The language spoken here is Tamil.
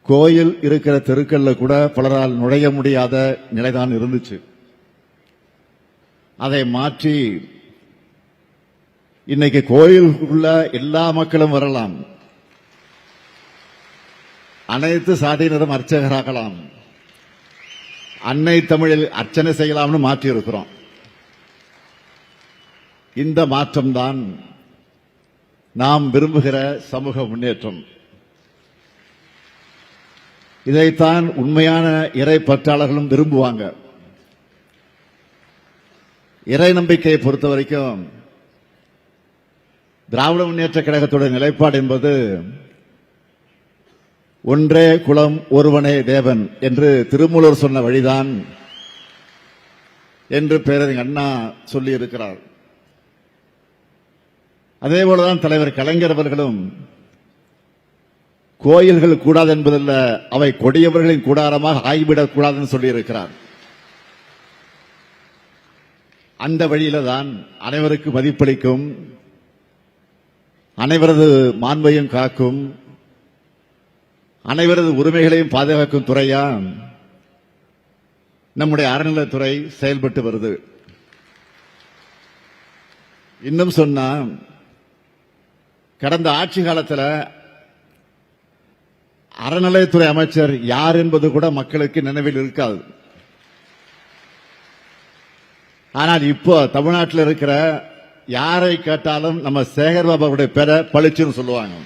கோயில் இருக்கிற தெருக்கள்ல கூட பலரால் நுழைய முடியாத நிலைதான் இருந்துச்சு. அதை மாற்றி இன்னைக்கு கோயிலுக்குள்ள எல்லா மக்களும் வரலாம், அனைத்து சாதியினரும் அர்ச்சகராகலாம், அன்னை தமிழில் அர்ச்சனை செய்யலாம்னு மாற்றி இருக்கிறோம். இந்த மாற்றம்தான் நாம் விரும்புகிற சமூக முன்னேற்றம். இதைத்தான் உண்மையான இறை பற்றாளர்களும் விரும்புவாங்க. இறை நம்பிக்கையை பொறுத்த வரைக்கும் திராவிட முன்னேற்ற கழகத்தோட நிலைப்பாடு என்பது ஒன்றே குலம் ஒருவனே தேவன் என்று திருமூலர் சொன்ன வழிதான் என்று பேரறிஞர் அண்ணா சொல்லி இருக்கிறார். அதேபோலதான் தலைவர் கலைஞர் அவர்களும் கோயில்கள் கூடாது என்பதல்ல, அவை கொடியவர்களின் கூடாரமாக ஆகிவிடக் கூடாதுன்னு சொல்லியிருக்கிறார். அந்த வழியில தான் அனைவருக்கு மதிப்பளிக்கும், அனைவரது மாண்பையும் காக்கும், அனைவரது உரிமைகளையும் பாதுகாக்கும் துறையா நம்முடைய அறநிலையத்துறை செயல்பட்டு வருது. இன்னும் சொன்னா, கடந்த ஆட்சி காலத்தில் அறநிலையத்துறை அமைச்சர் யார் என்பது கூட மக்களுக்கு நினைவில் இருக்காது. ஆனால் இப்போ தமிழ்நாட்டில் இருக்கிற யாரை கேட்டாலும் நம்ம சேகர் பாபுடைய பேரை பளிச்சுன்னு சொல்லுவாங்க.